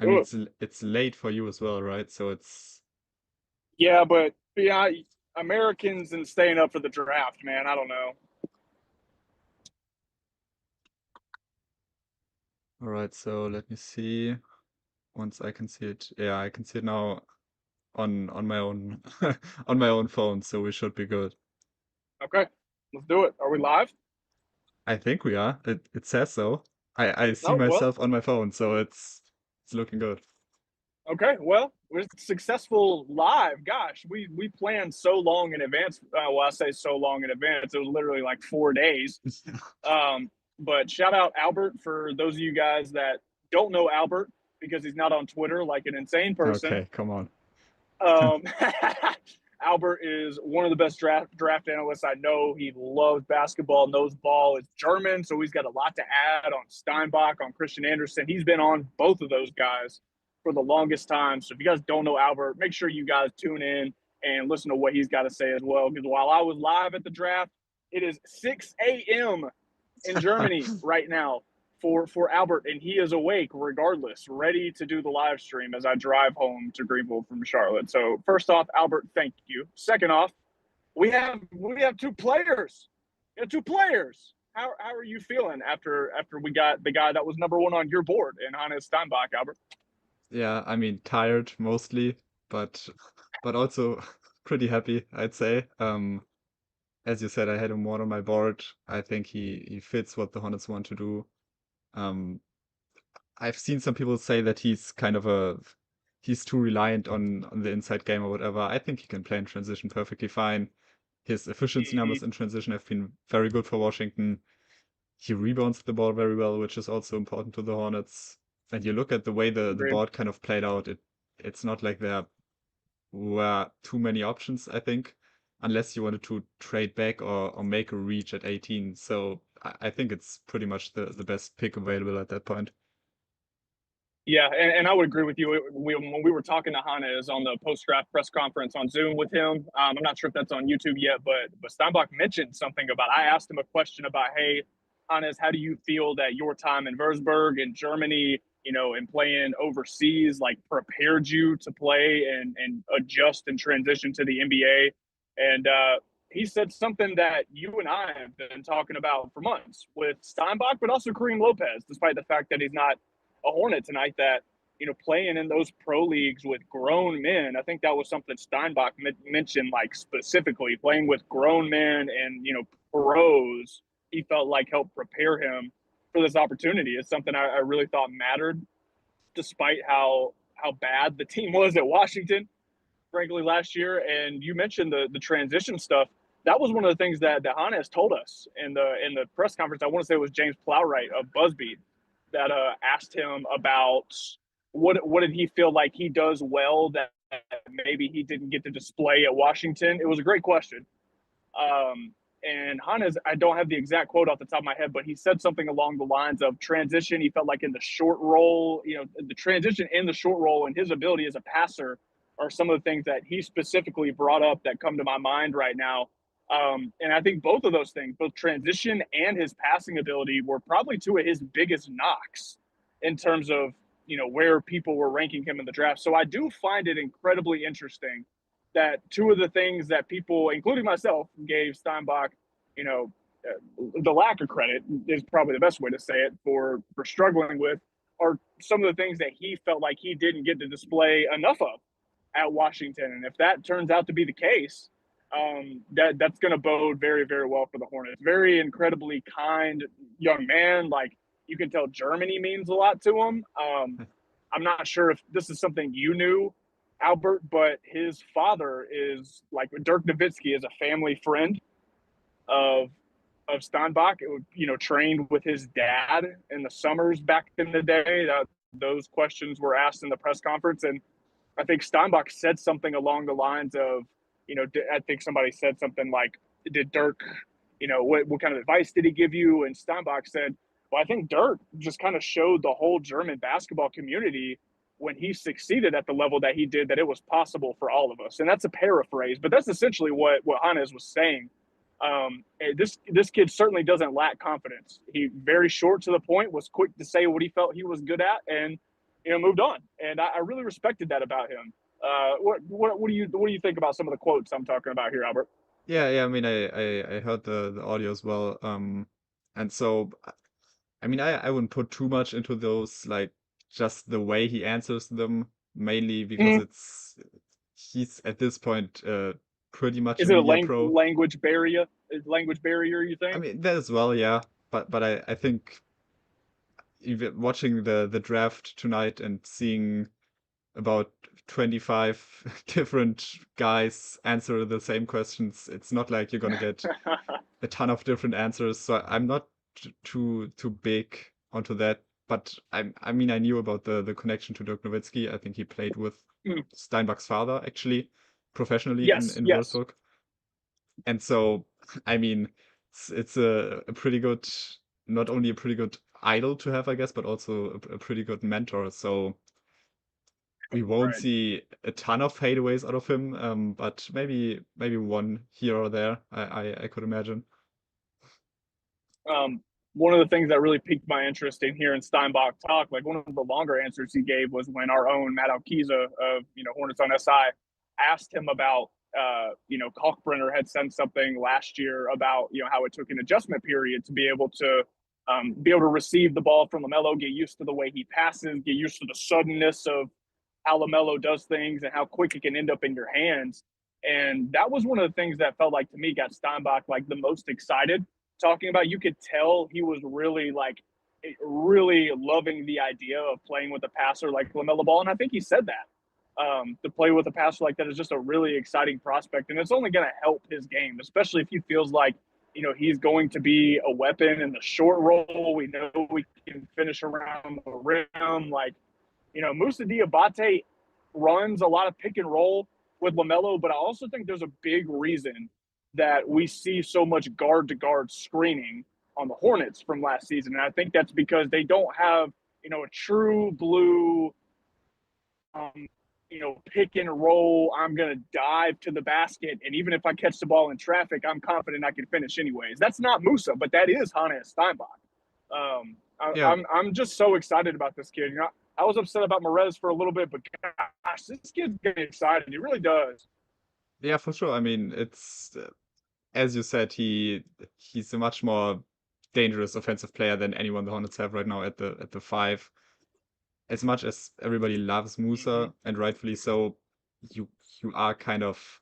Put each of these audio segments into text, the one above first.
I mean, Ugh. it's late for you as well, right? So it's Yeah, but yeah, Americans and staying up for the draft, man. I don't know. all right. So let me see. Once I can see it, yeah, I can see it now on my own on my own phone. So we should be good. Okay, let's do it. Are we live? I think we are. It says so. I see Oh well. myself on my phone, so it's looking good. Okay, well, we're successful live. Gosh, we planned so long in advance. Well, I say so long in advance. It was literally like 4 days. But shout out Albert for those of you guys that don't know Albert because he's not on Twitter like an insane person. Okay, come on. Um, Albert is one of the best draft analysts I know. He loves basketball, knows ball, is German, so he's got a lot to add on Steinbach, on Christian Anderson. He's been on both of those guys for the longest time. So if you guys don't know Albert, make sure you guys tune in and listen to what he's got to say as well. Because while I was live at the draft, it is 6 a.m. in Germany right now for Albert, and he is awake regardless, ready to do the live stream as I drive home to Greenville from Charlotte. So first off, Albert, thank you. Second off, we have two players. We have two players. How are you feeling after we got the guy that was number one on your board in Hannes Steinbach, Albert? Yeah, I mean tired mostly, but also pretty happy, I'd say. As you said, I had him more on my board. I think he fits what the Hornets want to do. Um, I've seen some people say that he's too reliant on the inside game or whatever. I think he can play in transition perfectly fine. His efficiency numbers Mm-hmm. in transition have been very good for Washington. He rebounds the ball very well, which is also important to the Hornets. And you look at the way the Agreed. board kind of played out, it's not like there were too many options, I think, unless you wanted to trade back or make a reach at 18. So I think it's pretty much the best pick available at that point. Yeah, and I would agree with you. When we were talking to Hannes on the post draft press conference on Zoom with him, I'm not sure if that's on YouTube yet, but Steinbach mentioned something about. I asked him a question about, hey, Hannes, how do you feel that your time in Würzburg in Germany, and playing overseas, like prepared you to play and adjust and transition to the NBA? And he said something that you and I have been talking about for months with Steinbach, but also Kareem Lopez, despite the fact that he's not a Hornet tonight, that playing in those pro leagues with grown men. I think that was something Steinbach mentioned, like specifically playing with grown men and pros. He felt like helped prepare him for this opportunity. It's something I really thought mattered, despite how bad the team was at Washington, frankly, last year. And you mentioned the transition stuff. That was one of the things that Hannes told us in the press conference. I want to say it was James Plowright of BuzzFeed that asked him about what did he feel like he does well that maybe he didn't get to display at Washington. It was a great question. And Hannes, I don't have the exact quote off the top of my head, but he said something along the lines of transition. He felt like in the short roll, the transition in the short roll and his ability as a passer are some of the things that he specifically brought up that come to my mind right now. And I think both of those things, both transition and his passing ability, were probably two of his biggest knocks in terms of where people were ranking him in the draft. So I do find it incredibly interesting that two of the things that people, including myself, gave Steinbach, you know, the lack of credit is probably the best way to say it for struggling with, are some of the things that he felt like he didn't get to display enough of at Washington. And if that turns out to be the case, that's going to bode very, very well for the Hornets. Very incredibly kind young man. Like you can tell Germany means a lot to him. I'm not sure if this is something you knew, Albert, but his father is like Dirk Nowitzki is a family friend of Steinbach. It would, trained with his dad in the summers back in the day. Those questions were asked in the press conference, and I think Steinbach said something along the lines of, I think somebody said something like, "Did Dirk, what kind of advice did he give you?" And Steinbach said, "Well, I think Dirk just kind of showed the whole German basketball community when he succeeded at the level that he did that it was possible for all of us." And that's a paraphrase, but that's essentially what Hannes was saying. This kid certainly doesn't lack confidence. He very short to the point, was quick to say what he felt he was good at, and moved on, and I really respected that about him. What do you think about some of the quotes I'm talking about here, Albert? Yeah, yeah. I mean, I heard the audio as well. And so I mean, I wouldn't put too much into those, like just the way he answers them, mainly because Mm-hmm. he's at this point pretty much Is a it a media pro. language barrier? Language barrier, you I think? mean, that as well, yeah. But I think even watching the draft tonight and seeing about 25 different guys answer the same questions, it's not like you're gonna get a ton of different answers. So I'm not too big onto that. But I mean, I knew about the connection to Dirk Nowitzki. I think he played with Mm, Steinbach's father actually professionally yes, in yes. Würzburg. And so, I mean, it's a pretty good, not only a pretty good idol to have, I guess, but also a pretty good mentor. So we won't Right. see a ton of fadeaways out of him, but maybe one here or there. I could imagine. Um, one of the things that really piqued my interest in hearing Steinbach talk, like one of the longer answers he gave was when our own Matt Alkiza of Hornets on SI asked him about Kalkbrenner had said something last year about how it took an adjustment period to be able to receive the ball from LaMelo, get used to the way he passes, get used to the suddenness of how LaMelo does things and how quick it can end up in your hands. And that was one of the things that felt like to me got Steinbach like the most excited talking about. You could tell he was really loving the idea of playing with a passer like LaMelo Ball. And I think he said that. To play with a passer like that is just a really exciting prospect. And it's only going to help his game, especially if he feels like, he's going to be a weapon in the short roll. We know we can finish around the rim. Like, Moussa Diabate runs a lot of pick and roll with LaMelo, but I also think there's a big reason that we see so much guard to guard screening on the Hornets from last season. And I think that's because they don't have, a true blue, pick and roll. I'm going to dive to the basket. And even if I catch the ball in traffic, I'm confident I can finish anyways. That's not Musa, but that is Hannes Steinbach. Yeah, I'm just so excited about this kid. I was upset about Morez for a little bit, but gosh, this kid's getting excited. He really does. yeah, for sure. I mean, it's as you said, he's a much more dangerous offensive player than anyone the Hornets have right now at the five. As much as everybody loves Mm-hmm. Musa, and rightfully so, you you are kind of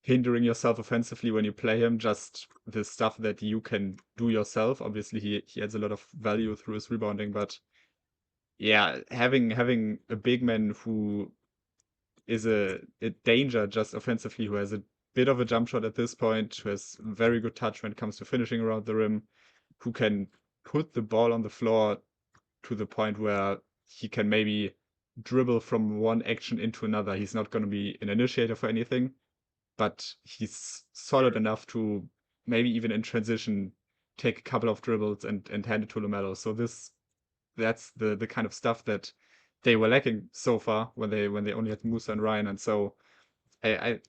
hindering yourself offensively when you play him. Just the stuff that you can do yourself. Obviously, he adds a lot of value through his rebounding, but yeah, having a big man who is a danger just offensively, who has a bit of a jump shot at this point, who has very good touch when it comes to finishing around the rim, who can put the ball on the floor to the point where he can maybe dribble from one action into another. He's not going to be an initiator for anything, but he's solid enough to maybe even in transition take a couple of dribbles and hand it to LaMelo. So that's the kind of stuff that they were lacking so far when they only had Musa and Ryan. And so I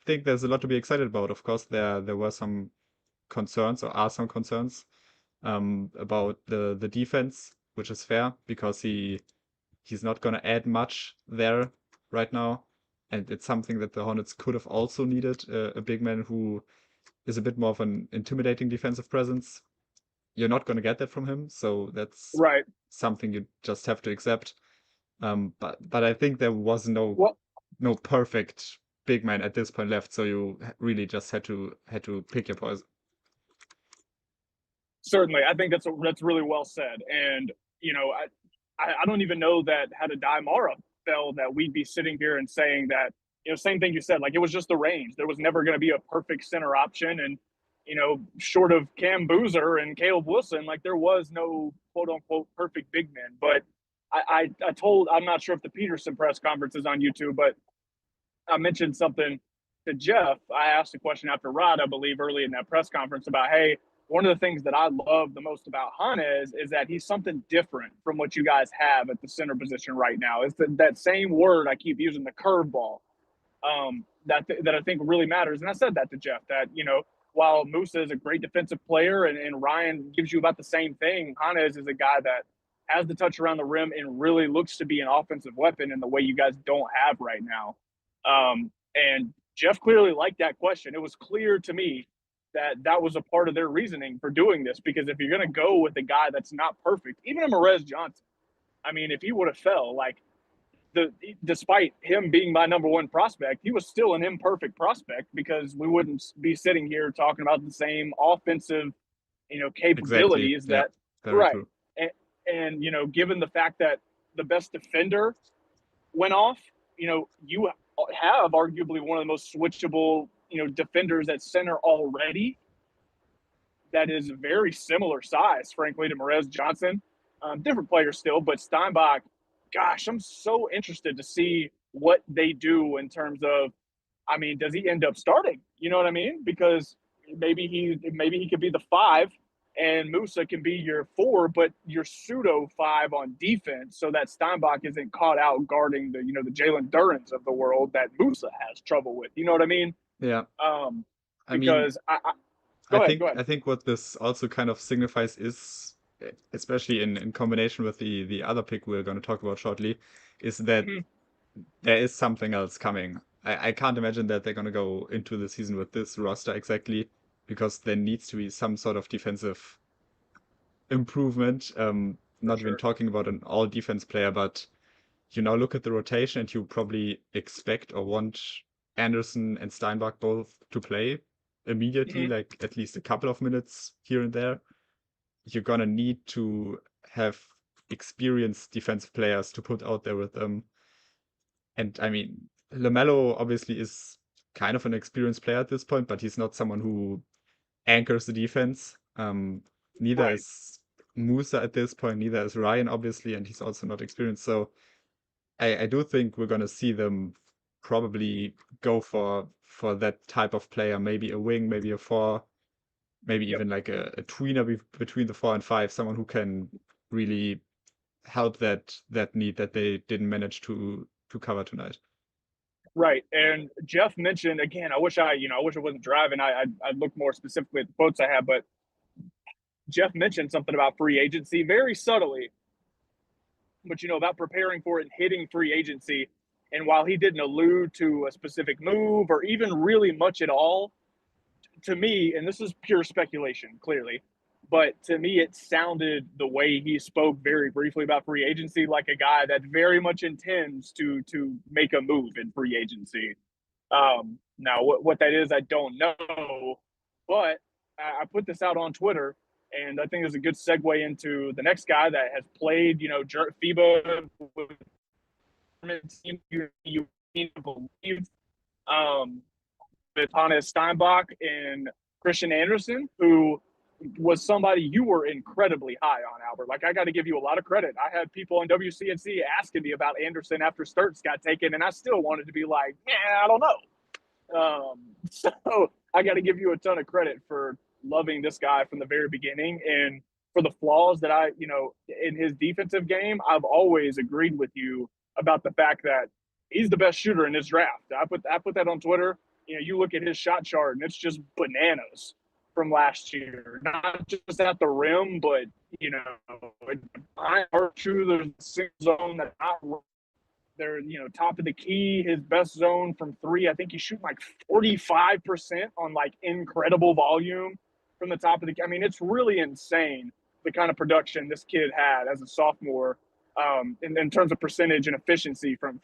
think there's a lot to be excited about. Of course, there were some concerns or are some concerns about the defense, which is fair because he's not going to add much there right now. And it's something that the Hornets could have also needed a big man who is a bit more of an intimidating defensive presence. You're not going to get that from him, so that's Right. something you just have to accept. But I think there was Well, no perfect big man at this point left, so you really just had to pick your poison. certainly, I think that's really well said. And I don't even know that had a Mara fell that we'd be sitting here and saying that same thing you said. Like it was just the range. There was never going to be a perfect center option, and short of Cam Boozer and Caleb Wilson, like there was no quote unquote perfect big man. But I'm not sure if the Peterson press conference is on YouTube, but I mentioned something to Jeff. I asked a question after Rod, I believe, early in that press conference about, hey, one of the things that I love the most about Hannes is that he's something different from what you guys have at the center position right now. It's that same word I keep using, the curveball, that I think really matters. And I said that to Jeff, that, while Musa is a great defensive player and Ryan gives you about the same thing, Hannes is a guy that has the touch around the rim, and really looks to be an offensive weapon in the way you guys don't have right now. And Jeff clearly liked that question. It was clear to me that that was a part of their reasoning for doing this, because if you're going to go with a guy that's not perfect, even a Merez Johnson, I mean, if he would have fell, like, despite him being my number one prospect, he was still an imperfect prospect, because we wouldn't be sitting here talking about the same offensive, Exactly. capabilities Yeah. that, Very right. true. And given the fact that the best defender went off, you have arguably one of the most switchable, defenders at center already, that is very similar size, frankly, to Merez Johnson. Different players still, but Steinbach, gosh, I'm so interested to see what they do in terms of, I mean, does he end up starting? You know what I mean? Because maybe he could be the five, and Musa can be your four, but your pseudo five on defense, so that Steinbach isn't caught out guarding the Jalen Durans of the world that Musa has trouble with. You know what I mean? Yeah. Um, I mean, because go ahead, go ahead. I think what this also kind of signifies is, especially in combination with the other pick we're going to talk about shortly, is that Mm-hmm. there is something else coming. I can't imagine that they're going to go into the season with this roster exactly, because there needs to be some sort of defensive improvement. For Not even sure. talking about an all defense player, but you now look at the rotation and you probably expect or want Anderson and Steinbach both to play immediately, Mm-hmm. like at least a couple of minutes here and there. You're gonna need to have experienced defensive players to put out there with them. And I mean, LaMelo obviously is kind of an experienced player at this point, but he's not someone who anchors the defense. Neither Right. is Musa at this point, neither is Ryan, obviously, and he's also not experienced. So I do think we're gonna see them probably go for that type of player, maybe a wing, maybe a four, maybe Yep. even like a tweener between the four and five, someone who can really help that need that they didn't manage to cover tonight. Right. And Jeff mentioned again. I wish I wasn't driving. I'd look more specifically at the quotes I have, but Jeff mentioned something about free agency very subtly, but about preparing for it and hitting free agency. And while he didn't allude to a specific move or even really much at all, to me, and this is pure speculation, clearly, but to me, it sounded the way he spoke very briefly about free agency like a guy that very much intends to make a move in free agency. Now, what that is, I don't know, but I put this out on Twitter, and I think it's a good segue into the next guy that has played, FIBA with team you believe, um, with Hannes Steinbach and Christian Anderson, who was somebody you were incredibly high on, Albert. Like, I got to give you a lot of credit. I had people on WCNC asking me about Anderson after Sturts got taken, and I still wanted to be like, I don't know. So I got to give you a ton of credit for loving this guy from the very beginning, and for the flaws that in his defensive game, I've always agreed with you about the fact that he's the best shooter in this draft. I put that on Twitter. You look at his shot chart and it's just bananas from last year. Not just at the rim, but behind our shoe, there's a single zone that's not. They're top of the key. His best zone from three, I think he's shooting like 45% on like incredible volume from the top of the key. I mean, it's really insane the kind of production this kid had as a sophomore, in terms of percentage and efficiency from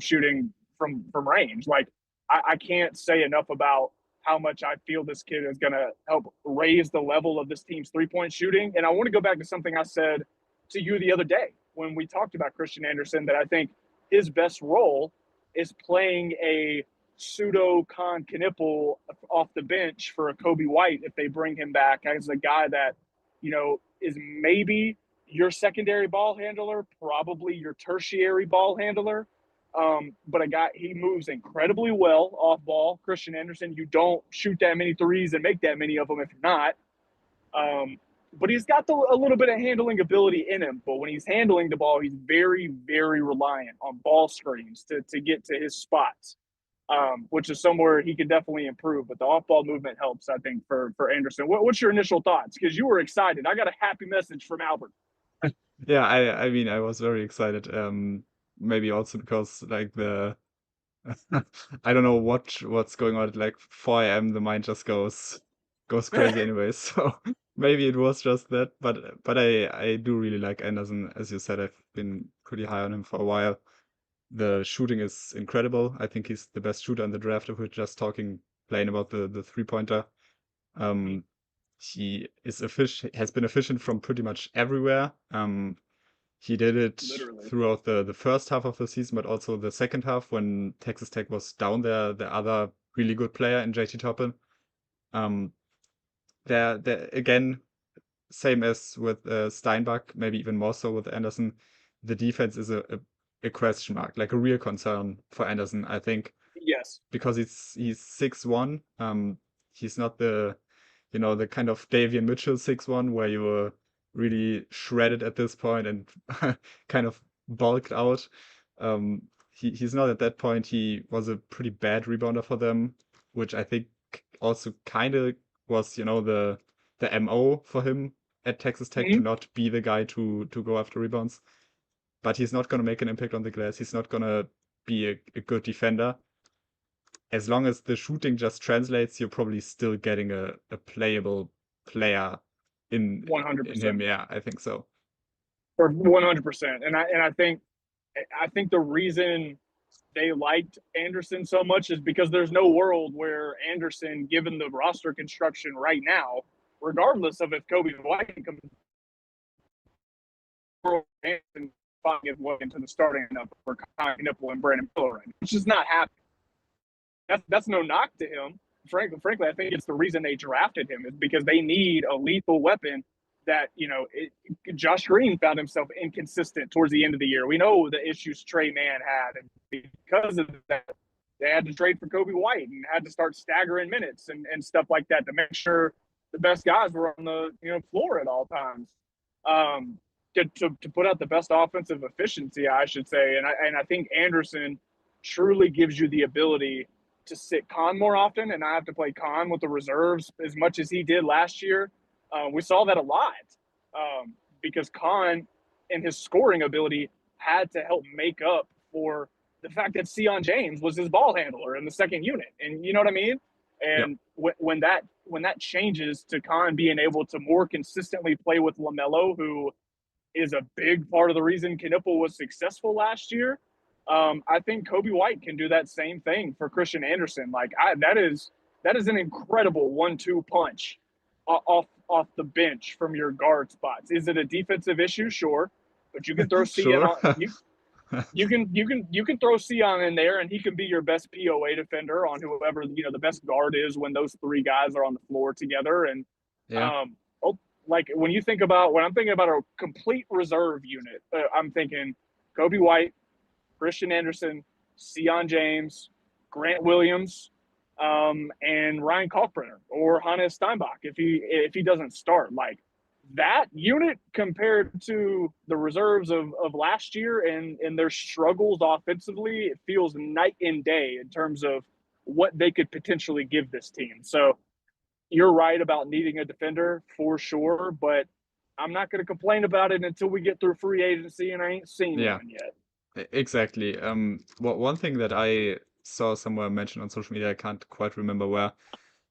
shooting from range. Like, I can't say enough about how much I feel this kid is going to help raise the level of this team's 3-point shooting. And I want to go back to something I said to you the other day when we talked about Christian Anderson, that I think his best role is playing a pseudo Con Knipple off the bench for a Kobe White if they bring him back, as a guy that, is maybe your secondary ball handler, probably your tertiary ball handler. But he moves incredibly well off ball. Christian Anderson, you don't shoot that many threes and make that many of them if you're not. But he's got a little bit of handling ability in him. But when he's handling the ball, he's very, very reliant on ball screens to get to his spots, which is somewhere he could definitely improve. But the off-ball movement helps, I think, for Anderson. What's your initial thoughts? Because you were excited. I got a happy message from Albert. Yeah, I mean, I was very excited. Maybe also because like the I don't know what's going on at like 4 a.m. The mind just goes crazy anyway. So maybe it was just that. But I do really like Anderson. As you said, I've been pretty high on him for a while. The shooting is incredible. I think he's the best shooter in the draft if we're just talking plain about the three-pointer. Um, he is has been efficient from pretty much everywhere. He did it Literally. throughout the first half of the season, but also the second half when Texas Tech was down the other really good player in JT Toppin. Um, there again, same as with Steinbach, maybe even more so with Anderson. The defense is a question mark, like a real concern for Anderson, I think, Yes. because he's 6'1". He's not the kind of Davian Mitchell 6'1", where you were really shredded at this point and kind of bulked out. Um, he's not at that point. He was a pretty bad rebounder for them, which I think also kind of was, the MO for him at Texas Tech to Mhm. not be the guy to go after rebounds. But he's not going to make an impact on the glass. He's not going to be a good defender. As long as the shooting just translates, you're probably still getting a playable player in him. 100%. Yeah, I think so. Or 100%. And I think the reason they liked Anderson so much is because there's no world where Anderson, given the roster construction right now, regardless of if Kobe White comes and finally get into the starting enough for Kyle Nipple and Brandon Miller, which is not happening. That's no knock to him. Frankly, I think it's the reason they drafted him is because they need a lethal weapon. That Josh Green found himself inconsistent towards the end of the year. We know the issues Trey Mann had, and because of that, they had to trade for Kobe White and had to start staggering minutes and stuff like that to make sure the best guys were on the floor at all times. Um, to put out the best offensive efficiency, I should say, and I think Anderson truly gives you the ability to sit Con more often, and I have to play Con with the reserves as much as he did last year. We saw that a lot because Con and his scoring ability had to help make up for the fact that Sion James was his ball handler in the second unit, and you know what I mean. Yep, And when that changes to Con being able to more consistently play with LaMelo, who is a big part of the reason Knipple was successful last year. I think Kobe White can do that same thing for Christian Anderson. That is an incredible 1-2 punch off the bench from your guard spots. Is it a defensive issue? Sure, but you can throw Sion sure. on you can throw Sion in there, and he can be your best POA defender on whoever the best guard is when those three guys are on the floor together. And Yeah, um, oh, like when I'm thinking about a complete reserve unit, I'm thinking Kobe White, Christian Anderson, Sion James, Grant Williams, and Ryan Kalkbrenner or Hannes Steinbach if he doesn't start. Like that unit compared to the reserves of last year and their struggles offensively, it feels night and day in terms of what they could potentially give this team. So you're right about needing a defender for sure, but I'm not going to complain about it until we get through free agency, and I ain't seen yeah, one yet. exactly. One thing that I saw somewhere mentioned on social media, I can't quite remember where,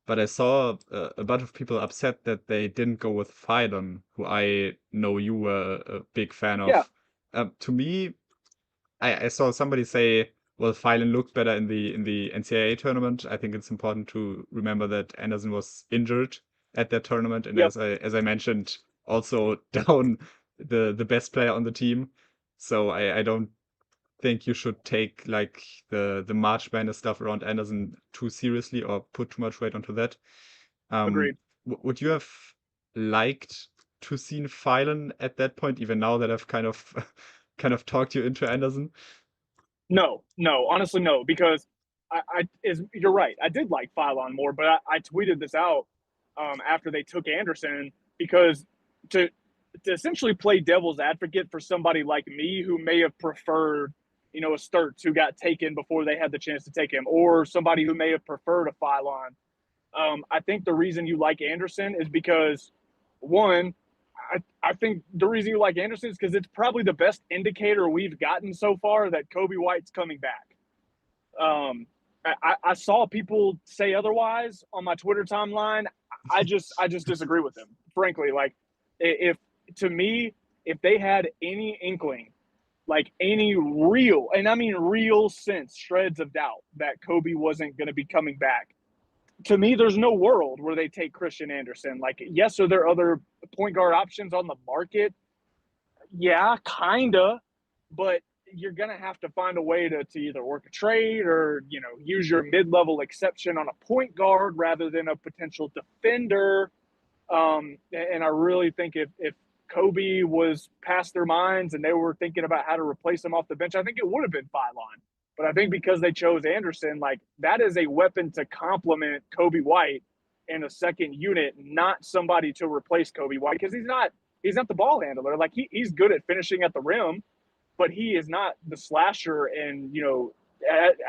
but I saw a bunch of people upset that they didn't go with Phylon, who I know you were a big fan Yeah, of. To me, I saw somebody say, well, Phylon looked better in the NCAA tournament. I think it's important to remember that Anderson was injured at that tournament, and yep, as I mentioned, also down the best player on the team. So I don't think you should take like the March Madness stuff around Anderson too seriously or put too much weight onto that. agreed. Would you have liked to seen Phylon at that point, even now that I've kind of kind of talked you into Anderson? No, no, honestly, no, because you're right. I did like Phylon more, but I tweeted this out after they took Anderson because to to essentially play devil's advocate for somebody like me who may have preferred, a Sturts who got taken before they had the chance to take him, or somebody who may have preferred a Phylon. I think the reason you like Anderson is because one, I think the reason you like Anderson is because it's probably the best indicator we've gotten so far that Kobe White's coming back. I saw people say otherwise on my Twitter timeline. I just disagree with them, frankly. Like, if to me, if they had any inkling, like any real, and I mean real sense, shreds of doubt that Kobe wasn't going to be coming back, to me, there's no world where they take Christian Anderson. Like, yes, are there other point guard options on the market? Yeah, kinda, but you're gonna have to find a way to either work a trade or use your mid-level exception on a point guard rather than a potential defender. And I really think if Kobe was past their minds and they were thinking about how to replace him off the bench, I think it would have been Phylon. But I think because they chose Anderson, like that is a weapon to complement Kobe White in a second unit, not somebody to replace Kobe White because he's not the ball handler. Like he's good at finishing at the rim, but he is not the slasher and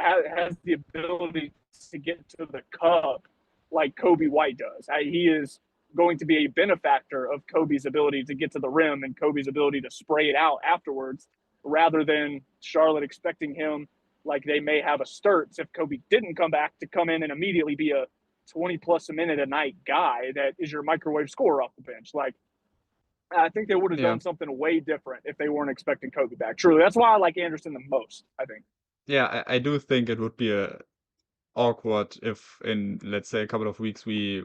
has the ability to get to the cup like Kobe White does. He is going to be a benefactor of Kobe's ability to get to the rim and Kobe's ability to spray it out afterwards, rather than Charlotte expecting him, like they may have a Sturts if Kobe didn't come back, to come in and immediately be a 20 plus a minute a night guy that is your microwave scorer off the bench. Like, I think they would have Yeah. done something way different if they weren't expecting Kobe back. Truly, that's why I like Anderson the most, I think. Yeah, I do think it would be awkward if in, let's say, a couple of weeks we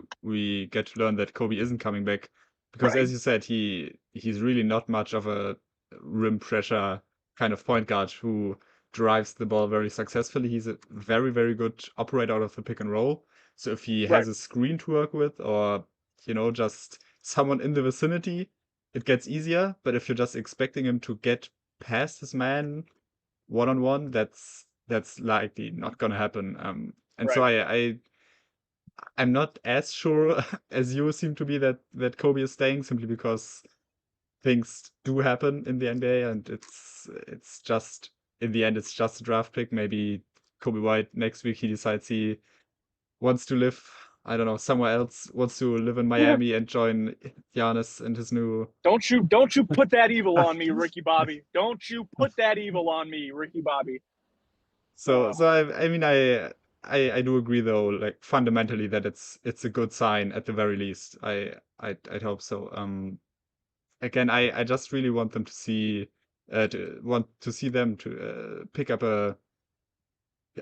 get to learn that Kobe isn't coming back. Because Right. as you said, he's really not much of a rim pressure kind of point guard who drives the ball very successfully. He's a very, very good operator out of the pick and roll. So if he Right. has a screen to work with or, just someone in the vicinity, it gets easier. But if you're just expecting him to get past his man one on one, that's likely not gonna happen. And so Right. I'm not as sure as you seem to be that Kobe is staying, simply because things do happen in the NBA, and it's just in the end it's just a draft pick. Maybe Kobe White next week he decides he wants to live, I don't know, somewhere else, wants to live in Miami and join Giannis and his new. Don't you put that evil on me, Ricky Bobby. Don't you put that evil on me, Ricky Bobby. So I mean I do agree though, like fundamentally, that it's a good sign at the very least. I'd hope so. Again, I just really want them to see them to pick up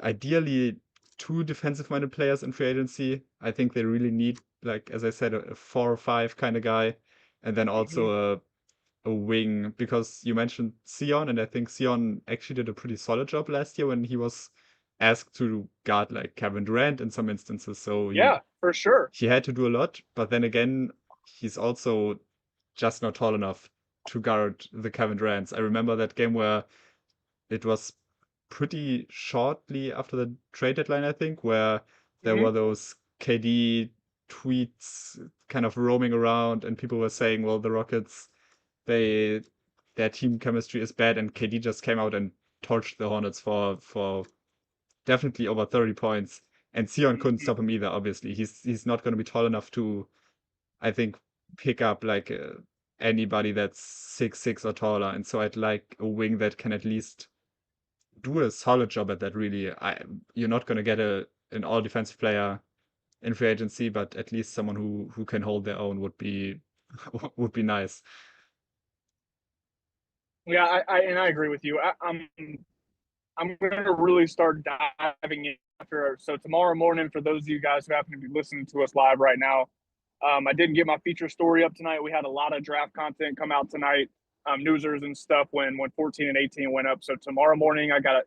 ideally two defensive minded players in free agency. I think they really need, like as I said, a 4 or 5 kind of guy, and then Mm-hmm. also a wing, because you mentioned Sion, and I think Sion actually did a pretty solid job last year when he was asked to guard like Kevin Durant in some instances. So Yeah, for sure. he had to do a lot, but then again, he's also just not tall enough to guard the Kevin Durants. I remember that game where it was pretty shortly after the trade deadline, I think, where there Mm-hmm. were those KD tweets kind of roaming around, and people were saying, well, the Rockets, they their team chemistry is bad, and KD just came out and torched the Hornets for definitely over 30 points. And Sion couldn't Mm-hmm. stop him either, obviously. He's not going to be tall enough to, I think, pick up like anybody that's 6'6" or taller. And so I'd like a wing that can at least do a solid job at that. Really, you're not going to get an all defensive player in free agency, but at least someone who can hold their own would be would be nice. Yeah, I agree with you. I'm going to really start diving in after. So tomorrow morning, for those of you guys who happen to be listening to us live right now, I didn't get my feature story up tonight. We had a lot of draft content come out tonight, newsers and stuff when 14 and 18 went up. So tomorrow morning, I got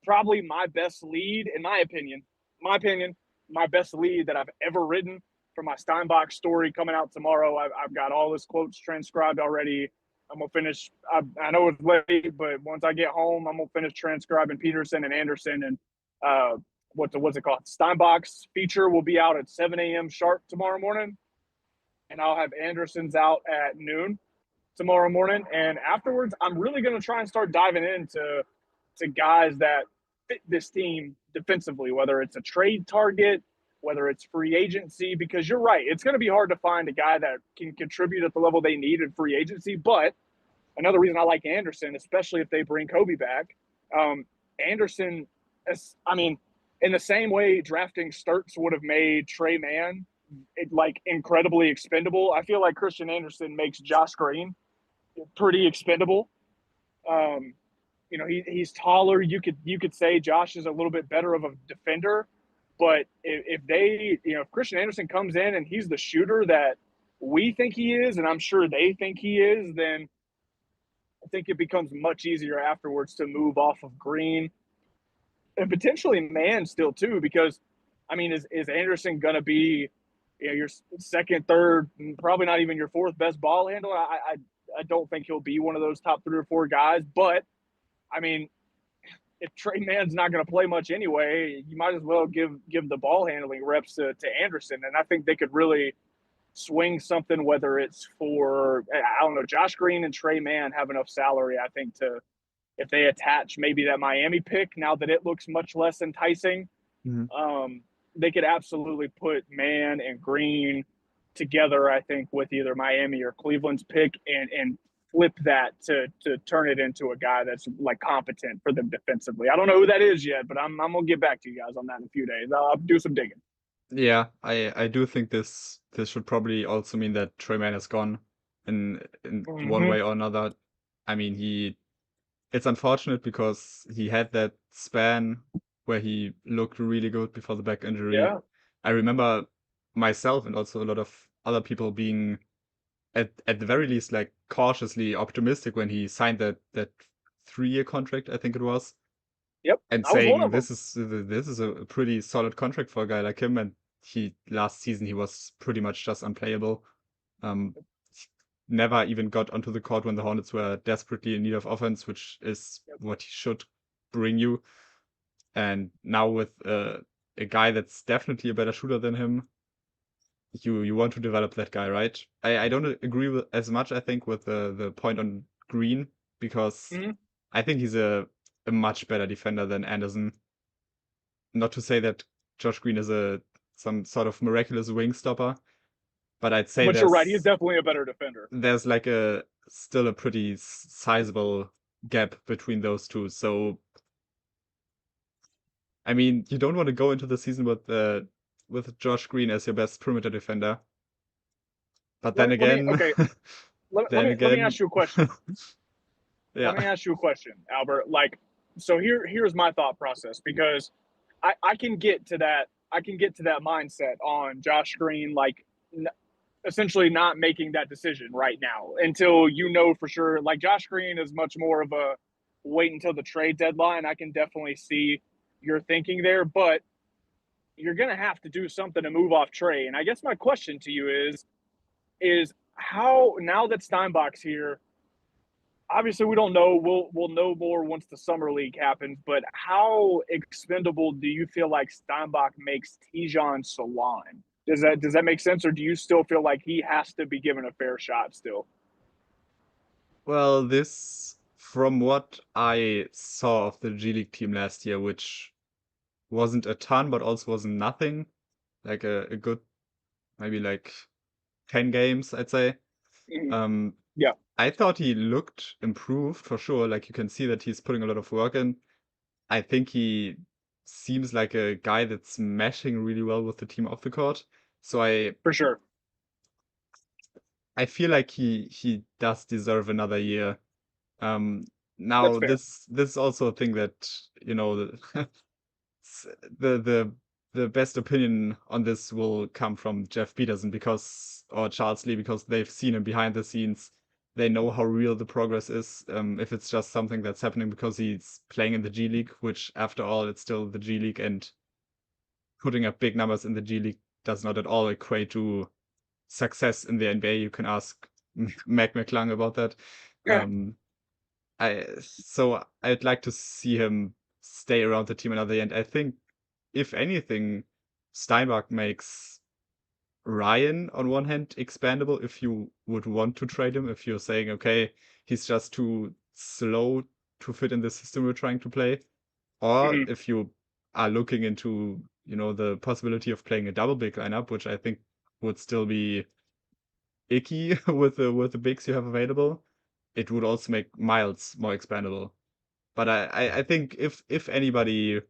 probably my best lead, in my opinion, my best lead that I've ever written for my Steinbach story coming out tomorrow. I've got all his quotes transcribed already. I'm gonna finish. I know it's late, but once I get home, I'm gonna finish transcribing Peterson and Anderson and what's it called? Steinbach's feature will be out at 7 a.m. sharp tomorrow morning, and I'll have Anderson's out at noon tomorrow morning. And afterwards, I'm really gonna try and start diving into guys that fit this team defensively, whether it's a trade target whether it's free agency, because you're right, it's going to be hard to find a guy that can contribute at the level they need in free agency. But another reason I like Anderson, especially if they bring Kobe back, Anderson, I mean, in the same way drafting Sturts would have made Trey Mann like incredibly expendable, I feel like Christian Anderson makes Josh Green pretty expendable. Um, he's taller. You could say Josh is a little bit better of a defender, but if Christian Anderson comes in and he's the shooter that we think he is, and I'm sure they think he is, then I think it becomes much easier afterwards to move off of Green and potentially Mann still too, because I mean, is Anderson gonna be your second, third, probably not even your fourth best ball handler? I don't think he'll be one of those top 3 or 4 guys, but I mean, if Trey Mann's not going to play much anyway, you might as well give the ball handling reps to Anderson, and I think they could really swing something. Whether it's for I don't know, Josh Green and Trey Mann have enough salary, I think, to if they attach maybe that Miami pick now that it looks much less enticing, Mhm. they could absolutely put Mann and Green together. I think with either Miami or Cleveland's pick and flip that to turn it into a guy that's like competent for them defensively. I don't know who that is yet, but I'm gonna get back to you guys on that in a few days. I'll do some digging. Yeah, I do think this should probably also mean that Trey Mann is gone in one Mm-hmm. way or another. I mean, it's unfortunate because he had that span where he looked really good before the back injury. Yeah. I remember myself and also a lot of other people being at the very least like cautiously optimistic when he signed that 3-year contract, I think it was, Yep. and I was one saying of them. this is a pretty solid contract for a guy like him. And he last season he was pretty much just unplayable. Um, Never even got onto the court when the Hornets were desperately in need of offense, which is Yep. what he should bring you. And now with a guy that's definitely a better shooter than him, you want to develop that guy, right? I don't agree with as much, I think, with the point on Green, because Mm-hmm. I think he's a much better defender than Anderson. Not to say that Josh Green is a some sort of miraculous wing stopper, but I'd say But you're right. He's definitely a better defender. there's like a still a pretty sizable gap between those two. So I mean, you don't want to go into the season with Josh Green as your best perimeter defender. But then Let me again, okay. then Let me again, ask you a question. Let yeah. me ask you a question, Albert. Like, so here's my thought process, because I can get to that. I can get to that mindset on Josh Green, like essentially not making that decision right now until you know for sure. Like Josh Green is much more of a wait until the trade deadline. I can definitely see your thinking there, but you're gonna have to do something to move off Trey. And I guess my question to you is how now that Steinbach's here, obviously we don't know. We'll know more once the summer league happens. But how expendable do you feel like Steinbach makes Tijon Salon? Does that make sense, or do you still feel like he has to be given a fair shot still? Well, this from what I saw of the G League team last year, which wasn't a ton, but also wasn't nothing, like a good maybe like 10 games, I'd say. Mhm. Um, Yeah, I thought he looked improved for sure. Like you can see that he's putting a lot of work in. I think he seems like a guy that's meshing really well with the team off the court. So for sure. I feel like he does deserve another year. Um, That's Now fair. this is also a thing that, s- the the the best opinion on this will come from Jeff Peterson because or Charles Lee because they've seen him behind the scenes. They know how real the progress is. If it's just something that's happening because he's playing in the G League, which after all it's still the G League, and putting up big numbers in the G League does not at all equate to success in the NBA. You can ask Mac McClung about that. Um, I'd like to see him stay around the team another year. And I think if anything, Steinbach makes Ryan on one hand expandable if you would want to trade him, if you're saying, okay, he's just too slow to fit in the system we're trying to play. Or Mhm. if you are looking into the possibility of playing a double big lineup, which I think would still be icky with the bigs you have available. It would also make Miles more expandable. But I think if anybody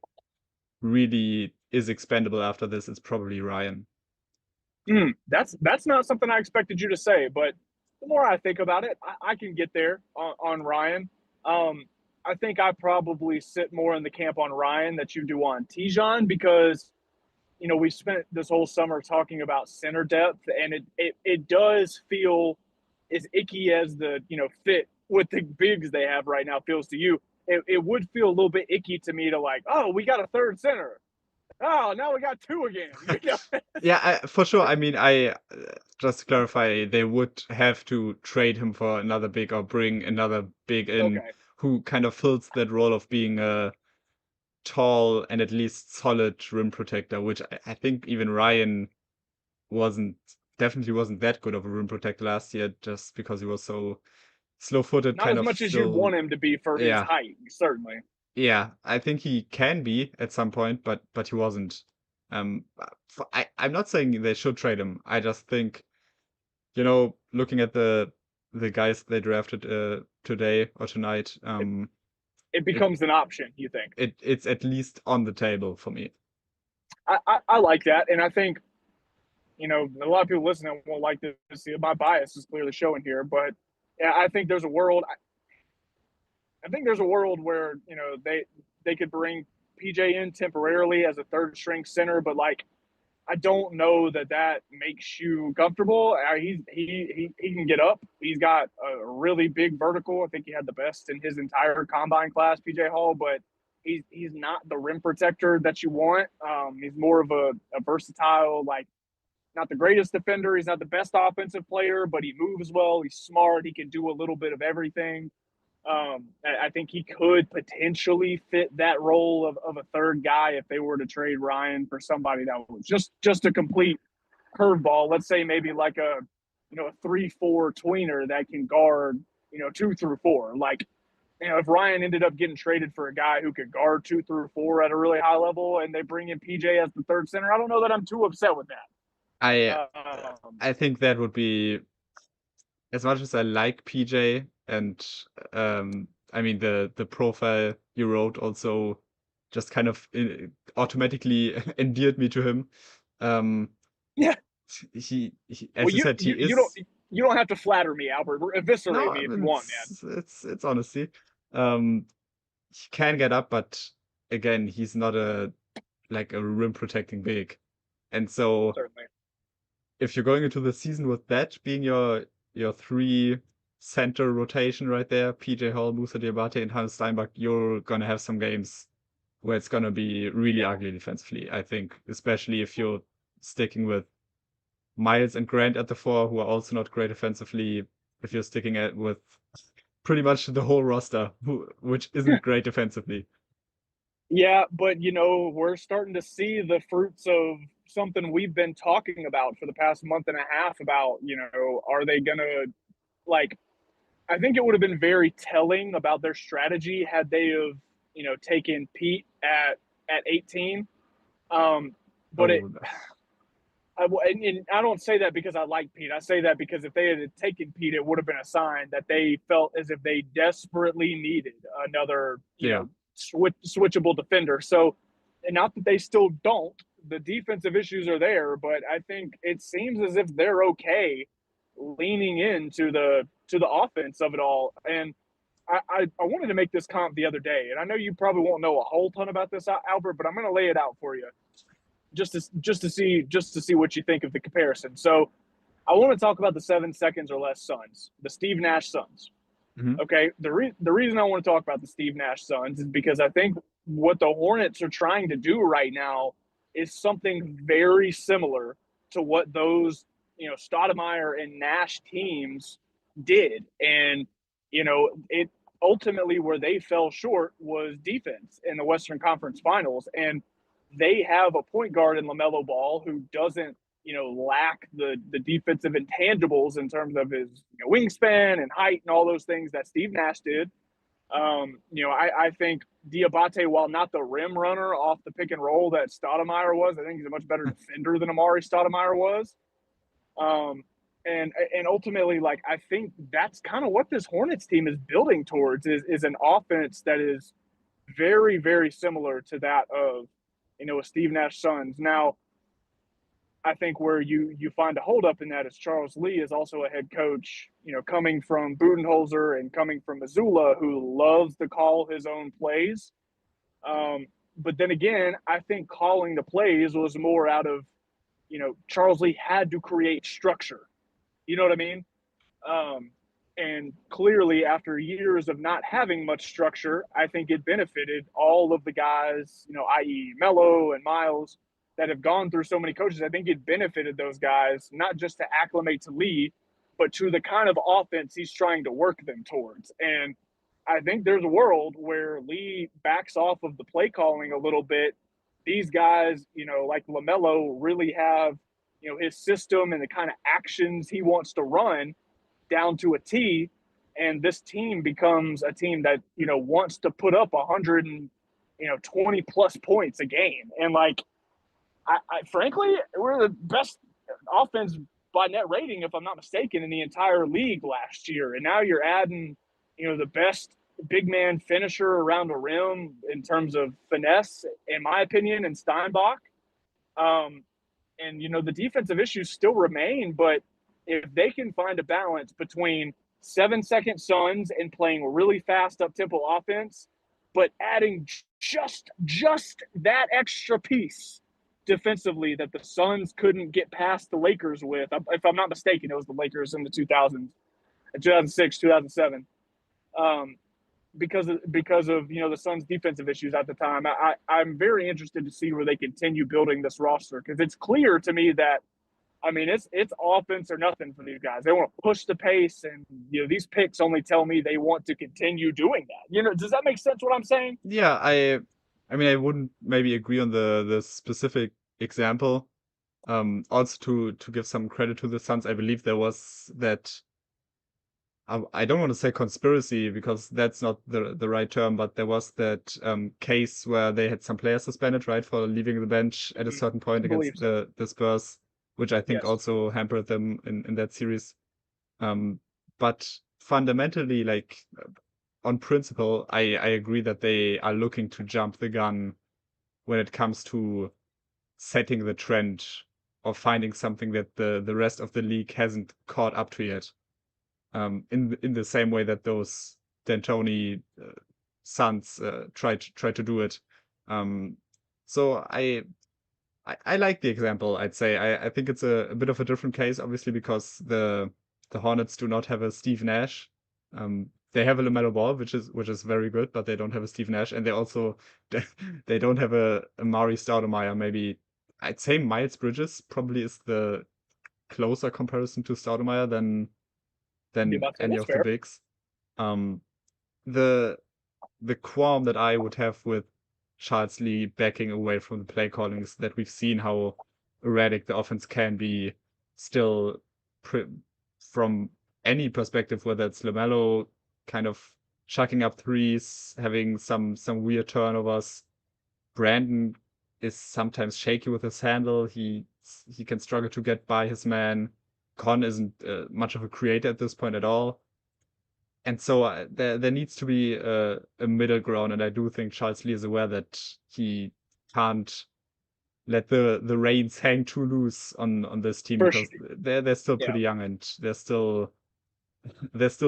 really is expendable after this, it's probably Ryan. That's not something I expected you to say, but the more I think about it, I can get there on Ryan. Um, I think I probably sit more in the camp on Ryan that you do on Tijon because we spent this whole summer talking about center depth, and it does feel as icky as the fit with the bigs they have right now feels to you. It would feel a little bit icky to me to like, oh, we got a third center. Oh, now we got two again. Yeah, for sure. I mean, just to clarify, they would have to trade him for another big or bring another big in Okay. who kind of fills that role of being a tall and at least solid rim protector, which I think even Ryan wasn't definitely wasn't that good of a rim protector last year, just because he was so slow-footed, Not kind as of much as you'd still. want him to be for his Yeah, height, certainly. yeah. I think he can be at some point, but he wasn't. I'm not saying they should trade him. I just think, looking at the guys they drafted today or tonight, It, it it becomes an option, you think? it's at least on the table for me. I like that, and I think a lot of people listening won't like to see my bias is clearly showing here, but yeah, I think there's a world. I think there's a world where they could bring PJ in temporarily as a third string center, but like I don't know that makes you comfortable. He can get up. He's got a really big vertical. I think he had the best in his entire combine class, PJ Hall, but he's not the rim protector that you want. He's more of a versatile, like not the greatest defender. He's not the best offensive player, but he moves well. He's smart. He can do a little bit of everything. I think he could potentially fit that role of a third guy if they were to trade Ryan for somebody that was just a complete curveball. Let's say maybe like a 3-4 tweener that can guard 2 through 4. Like if Ryan ended up getting traded for a guy who could guard 2 through 4 at a really high level, and they bring in PJ as the third center, I don't know that I'm too upset with I that. I think that would be, as much as I like PJ and I mean the profile you wrote also just kind of automatically endeared me to him. Um, Yeah. as Well, you you said, he you you don't is. you don't have to flatter me, Albert. No, Eviscerate I me if you mean want, man. it's honesty. Um, he can get up, but again, he's not a like a rim protecting big, and so Certainly. if you're going into the season with that being your three center rotation right there, PJ Hall, Musa Diabate, and Hans Steinbach, you're gonna have some games where it's gonna be really Yeah. ugly defensively. I think, especially if you're sticking with Miles and Grant at the four, who are also not great defensively. If you're sticking with pretty much the whole roster, which isn't great defensively. Yeah, but we're starting to see the fruits of something we've been talking about for the past month and a half about, are they gonna like I think it would have been very telling about their strategy had they have, taken Pete at 18. But Oh, and I don't say that because I like Pete. I say that because if they had taken Pete, it would have been a sign that they felt as if they desperately needed another, yeah. switchable defender. So, and not that they still don't. The defensive issues are there, but I think it seems as if they're okay leaning into the offense of it all. And I wanted to make this comp the other day, and I know you probably won't know a whole ton about this, Albert, but I'm going to lay it out for you just to see what you think of the comparison. So I want to talk about the 7 seconds or less Suns, the Steve Nash Suns. Hmm. Okay, the reason I want to talk about the Steve Nash Suns is because I think what the Hornets are trying to do right now is something very similar to what those Stoudemire and Nash teams did, and it ultimately where they fell short was defense in the Western Conference Finals, and they have a point guard in LaMelo Ball who doesn't lack the defensive intangibles in terms of his wingspan and height and all those things that Steve Nash did. I think Diabate, while not the rim runner off the pick and roll that Stoudemire was, I think he's a much better defender than Amari Stoudemire was. Um, and ultimately, like I think that's kind of what this Hornets team is building towards is an offense that is very, very similar to that of a Steve Nash Suns. Now, I think where you find a holdup in that is Charles Lee is also a head coach, coming from Budenholzer and coming from Missoula, who loves to call his own plays. But then again, I think calling the plays was more out of, Charles Lee had to create structure. You know what I mean? Um, and clearly, after years of not having much structure, I think it benefited all of the guys, i.e., Mello and Miles, that have gone through so many coaches. I think it benefited those guys, not just to acclimate to Lee, but to the kind of offense he's trying to work them towards. And I think there's a world where Lee backs off of the play calling a little bit. These guys, like LaMelo, really have, his system and the kind of actions he wants to run down to a T, and this team becomes a team that wants to put up 120 plus points a game. And like, frankly, we're the best offense by net rating, if I'm not mistaken, in the entire league last year. And now you're adding, the best big man finisher around the rim in terms of finesse, in my opinion, in Steinbach. And the defensive issues still remain, but if they can find a balance between 7-second Suns and playing really fast up tempo offense, but adding just that extra piece defensively that the Suns couldn't get past the Lakers with. If I'm not mistaken, it was the Lakers in the 2000s, 2006, 2007. Because of the Suns' defensive issues at the time. I'm very interested to see where they continue building this roster, because it's clear to me that it's offense or nothing for these guys. They want to push the pace, and these picks only tell me they want to continue doing that. Does that make sense what I'm saying? Yeah, I mean I wouldn't maybe agree on the specific example. Also to give some credit to the Suns, I believe there was that I don't want to say conspiracy because that's not the right term, but there was that case where they had some players suspended, right, for leaving the bench at a certain point I believe against so. the Spurs, which I think Yes. also hampered them in that series. Um, but fundamentally, like on principle, I agree that they are looking to jump the gun when it comes to setting the trend or finding something that the rest of the league hasn't caught up to yet. In the same way that those D'Antoni Suns tried to do it. Um, so I like the example. I'd say I think it's a bit of a different case, obviously, because the Hornets do not have a Steve Nash. They have a LaMelo Ball, which is very good, but they don't have a Steve Nash, and they also they don't have a Mari Stoudemire. Maybe I'd say Miles Bridges probably is the closer comparison to Stoudemire than Diabate, any that's of the fair. bigs. Um, the the qualm that I would have with Charles Lee backing away from the play calling is that we've seen how erratic the offense can be still from any perspective, whether it's LaMelo kind of chucking up threes, having some weird turnovers. Brandon is sometimes shaky with his handle. He can struggle to get by his man. Con isn't much of a creator at this point at all. And so there needs to be a middle ground, and I do think Charles Lee is aware that he can't let the reins hang too loose on this team For sure. because they're still Yeah. pretty young and there's still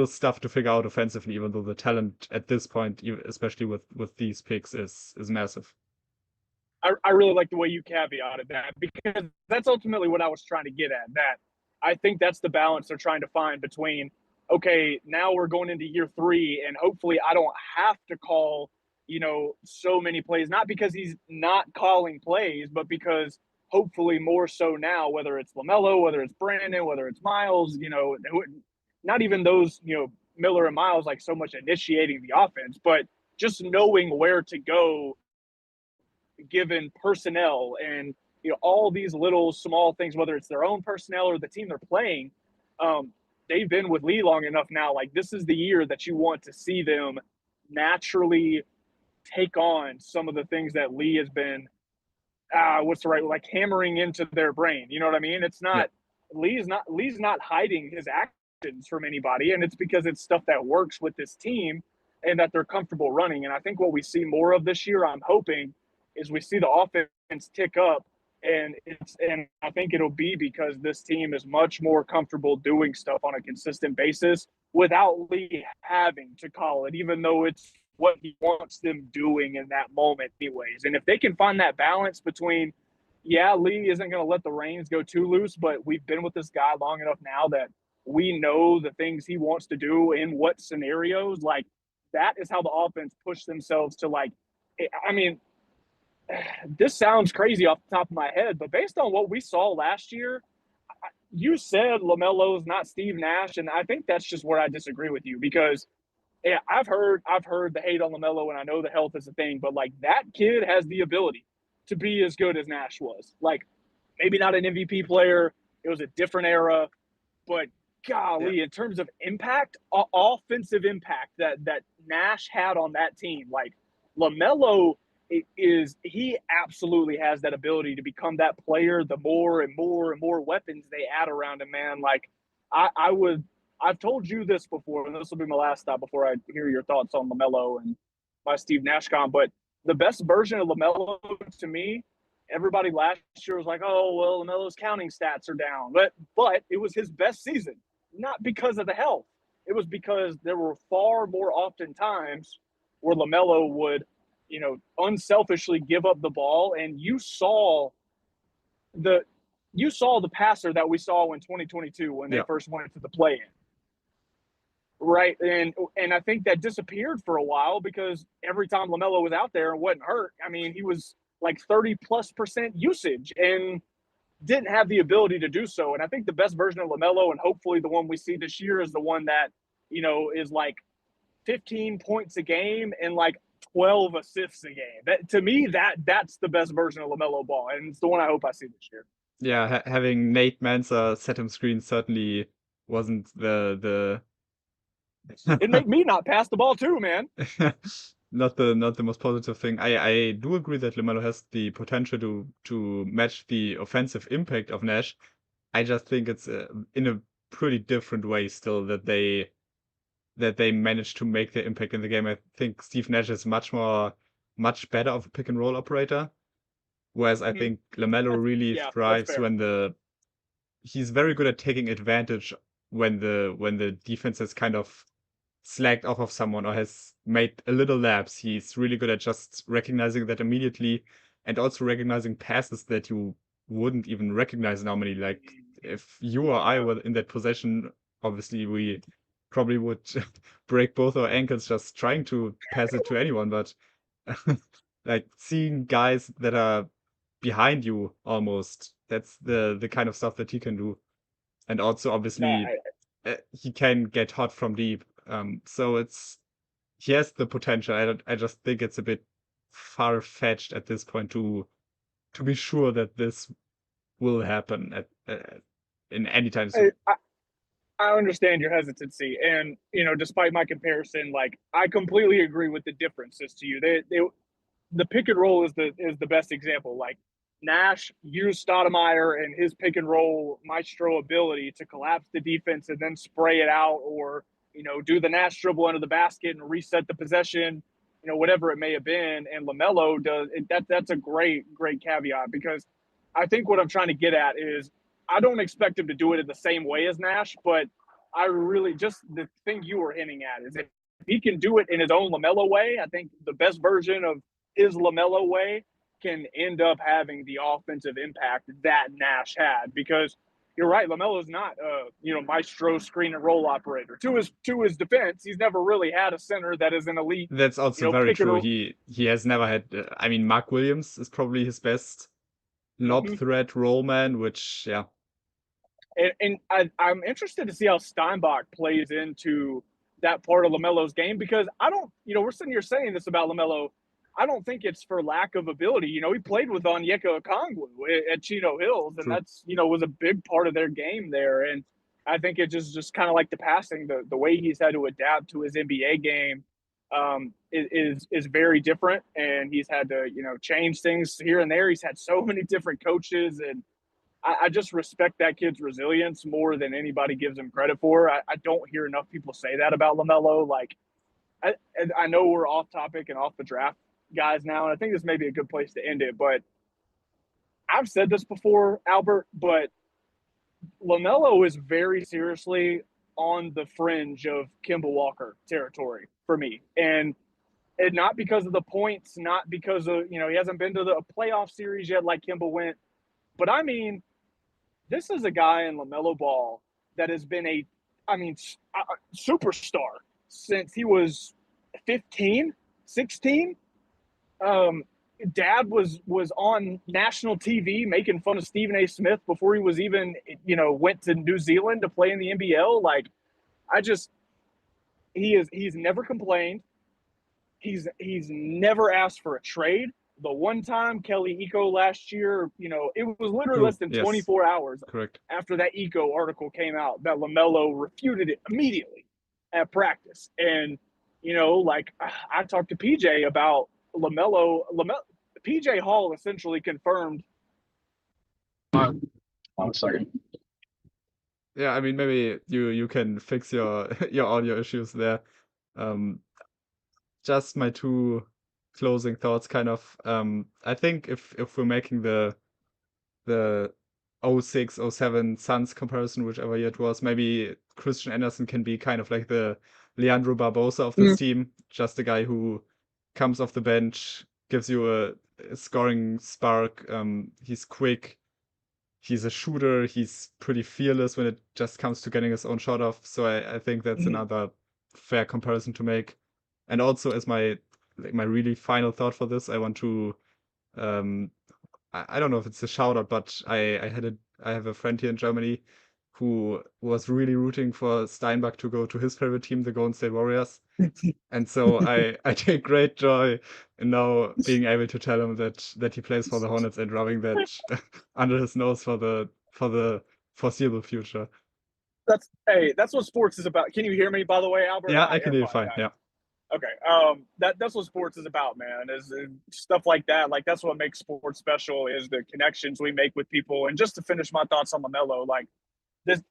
stuff to figure out offensively, even though the talent at this point, especially with these picks, is massive. I really like the way you caveated that, because that's ultimately what I was trying to get at. That I think that's the balance they're trying to find between, okay, now we're going into year 3, and hopefully I don't have to call, so many plays, not because he's not calling plays, but because hopefully more so now, whether it's LaMelo, whether it's Brandon, whether it's Miles, not even those, Miller and Miles, like so much initiating the offense, but just knowing where to go given personnel and all these little small things, whether it's their own personnel or the team they're playing. They've been with Lee long enough now. Like, this is the year that you want to see them naturally take on some of the things that Lee has been what's the right like hammering into their brain. You know what I mean? It's Yeah. not Lee's not hiding his actions from anybody, and it's because it's stuff that works with this team and that they're comfortable running. And I think what we see more of this year, I'm hoping, is we see the offense tick up, and I think it'll be because this team is much more comfortable doing stuff on a consistent basis without Lee having to call it, even though it's what he wants them doing in that moment, anyways. And if they can find that balance between, yeah, Lee isn't going to let the reins go too loose, but we've been with this guy long enough now that we know the things he wants to do in what scenarios. Like, that is how the offense push themselves to, like, I mean, this sounds crazy off the top of my head, but based on what we saw last year, you said LaMelo's not Steve Nash, and I think that's just where I disagree with you because yeah, I've heard the hate on LaMelo, and I know the health is a thing, but like that kid has the ability to be as good as Nash was. Like maybe not an MVP player, it was a different era, but Yeah. golly, in terms of impact, offensive impact that Nash had on that team, like LaMelo he absolutely has that ability to become that player. The more and more and more weapons they add around him, man, like I would I've told you this before, and this will be my last stop before I hear your thoughts on LaMelo and my Steve Nash con. But the best version of LaMelo to me, everybody last year was like, "Oh, well, LaMelo's counting stats are down," but it was his best season, not because of the health. It was because there were far more often times where LaMelo would, unselfishly give up the ball, and the you saw the passer that we saw in 2022 when they Yeah. first went to the play-in. Right. And I think that disappeared for a while because every time LaMelo was out there and wasn't hurt, I mean, he was like 30+% usage and didn't have the ability to do so. And I think the best version of LaMelo, and hopefully the one we see this year, is the one that, is like 15 points a game and like 12 assists a game. That to me, that's the best version of LaMelo ball. And it's the one I hope I see this year. Yeah, having Nate Mansa set him screen certainly wasn't It made me not pass the ball too, man. not the most positive thing. I do agree that LaMelo has the potential to match the offensive impact of Nash. I just think it's in a pretty different way still that they managed to make their impact in the game. I think Steve Nash is much better of a pick and roll operator, whereas I Mm-hmm. think LaMelo really That's thrives fair. when he's very good at taking advantage when the defense has kind of slacked off of someone or has made a little lapse. He's really good at just recognizing that immediately and also recognizing passes that you wouldn't even recognize normally. Like if you or I Uh-huh. were in that possession, obviously we probably would break both our ankles just trying to pass it to anyone. But like seeing guys that are behind you almost, that's the kind of stuff that he can do. And also No, obviously he can get hot from deep. So he has the potential. I just think it's a bit far-fetched at this point to be sure that this will happen in any time I, soon. I understand your hesitancy, and despite my comparison, like I completely agree with the differences to you. The pick and roll is the best example. Like Nash used Stoudemire and his pick and roll maestro ability to collapse the defense and then spray it out, or do the Nash dribble under the basket and reset the possession, whatever it may have been. And Lamelo does that. That's a great caveat because I think what I'm trying to get at is I don't expect him to do it in the same way as Nash, but I really just the thing you were hinting at is if he can do it in his own LaMelo way, I think the best version of his LaMelo way can end up having the offensive impact that Nash had because you're right, LaMelo's not maestro screen and roll operator. To his defense, he's never really had a center that is an elite, That's also very pick and true. roll. He has never had. I mean, Mark Williams is probably his best lob Mm-hmm. threat roll man, which yeah, And I'm interested to see how Steinbach plays into that part of LaMelo's game because I don't, we're sitting here saying this about LaMelo. I don't think it's for lack of ability. He played with Onyeka Okongwu at Chino Hills, and true. that's, was a big part of their game there. And I think it just kind of like the passing, the way he's had to adapt to his NBA game. is very different, and he's had to change things here and there. He's had so many different coaches, and I just respect that kid's resilience more than anybody gives him credit for. I don't hear enough people say that about LaMelo. Like, I know we're off topic and off the draft guys now, and I think this may be a good place to end it. But I've said this before, Albert, but LaMelo is very seriously on the fringe of Kemba Walker territory for me. And not because of the points, not because of, he hasn't been to the playoff series yet like Kemba went. But I mean, this is a guy in LaMelo Ball that has been a superstar since he was 15, 16. Dad was on national TV making fun of Stephen A. Smith before he was even, went to New Zealand to play in the NBL. Like, he's never complained. He's never asked for a trade. The one time Kelly Eco last year, it was literally less than 24 hours after that Eco article came out that LaMelo refuted it immediately at practice. And, I talked to PJ about LaMelo. PJ Hall essentially confirmed. 1 second. Yeah, I mean, maybe you can fix your audio issues there. Just my two closing thoughts, kind of. I think if we're making the 06, 07 Suns comparison, whichever year it was, maybe Christian Anderson can be kind of like the Leandro Barbosa of this team. Just a guy who comes off the bench, gives you a scoring spark. He's quick. He's a shooter. He's pretty fearless when it just comes to getting his own shot off. So I think that's another fair comparison to make. And also, as my really final thought for this, I want to I don't know if it's a shout out, but I have a friend here in Germany who was really rooting for Steinbach to go to his favorite team, the Golden State Warriors. And so I take great joy in now being able to tell him that he plays for the Hornets and rubbing that under his nose for the foreseeable future. That's what sports is about. Can you hear me, by the way, Albert? Yeah, I can hear you fine. Yeah. Okay. That's what sports is about, man. Is stuff like that. Like, that's what makes sports special, is the connections we make with people. And just to finish my thoughts on LaMelo, like,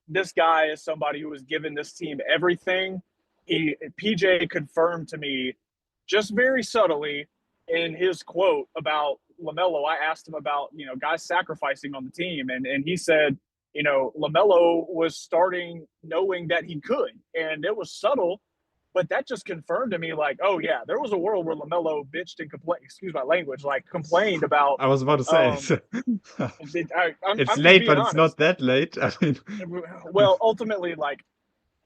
this guy is somebody who has given this team everything. PJ confirmed to me, just very subtly, in his quote about LaMelo. I asked him about guys sacrificing on the team, and he said, LaMelo was starting knowing that he could, and it was subtle. But that just confirmed to me, like, oh, yeah, there was a world where LaMelo bitched and complained, excuse my language, like, complained about. I was about to say, it's late, but it's not that late. I mean, well, ultimately, like,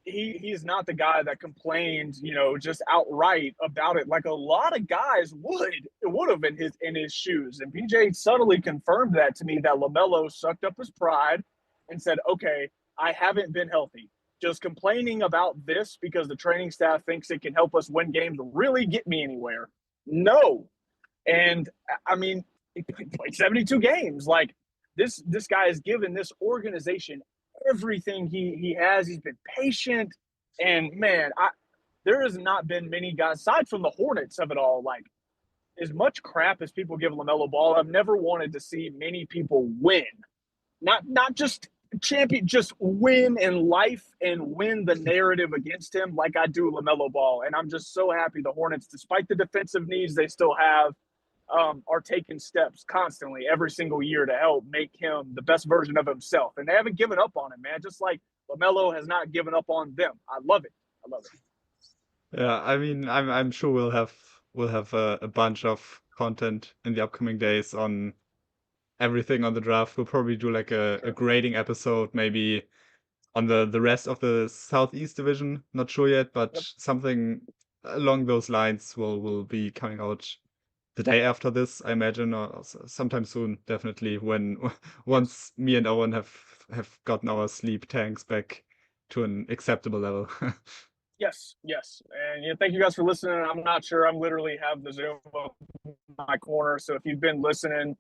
he's not the guy that complained, just outright about it, like a lot of guys would have in his shoes. And PJ subtly confirmed that to me, that LaMelo sucked up his pride and said, okay, I haven't been healthy. Just complaining about this because the training staff thinks it can help us win games really get me anywhere? No. And I mean, he played 72 games. Like, this guy has given this organization everything he has. He's been patient, and man, there has not been many guys aside from the Hornets of it all. Like, as much crap as people give LaMelo Ball, I've never wanted to see many people win. Not just champion, just win in life and win the narrative against him like I do LaMelo Ball. And I'm just so happy the Hornets, despite the defensive needs they still have, are taking steps constantly every single year to help make him the best version of himself. And they haven't given up on him, man. Just like LaMelo has not given up on them. I love it. Yeah, I mean, I'm sure we'll have a bunch of content in the upcoming days on everything on the draft. We'll probably do like a grading episode, maybe on the rest of the Southeast Division. Not sure yet, but something along those lines will be coming out the day after this, I imagine, or sometime soon, definitely, when once me and Owen have gotten our sleep tanks back to an acceptable level. Yes. And thank you guys for listening. I'm not sure. I'm literally have the Zoom up in my corner. So if you've been listening,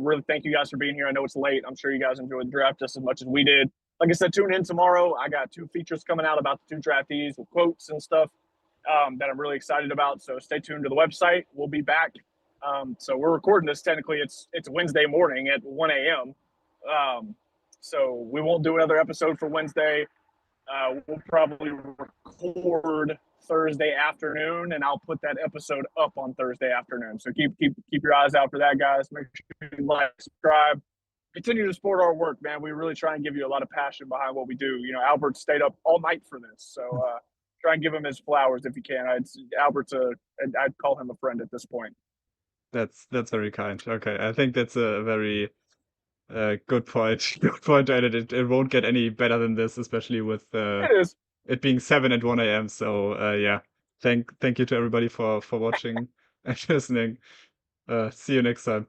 really thank you guys for being here. I know it's late. I'm sure you guys enjoyed the draft just as much as we did. Like I said, tune in tomorrow. I got 2 features coming out about the 2 draftees with quotes and stuff. that I'm really excited about. So stay tuned to the website. We'll be back. So we're recording this. Technically, it's Wednesday morning at 1 a.m. So we won't do another episode for Wednesday. We'll probably record Thursday afternoon, and I'll put that episode up on Thursday afternoon. So keep your eyes out for that, guys. Make sure you like, subscribe, continue to support our work, man. We really try and give you a lot of passion behind what we do. You know, Albert stayed up all night for this, so try and give him his flowers if you can. Albert's I'd call him a friend at this point. That's very kind. Okay, I think that's a very good point. Good point to edit. It won't get any better than this, especially with It is. it being 7 and 1 a.m. So yeah, thank you to everybody for watching and listening. See you next time.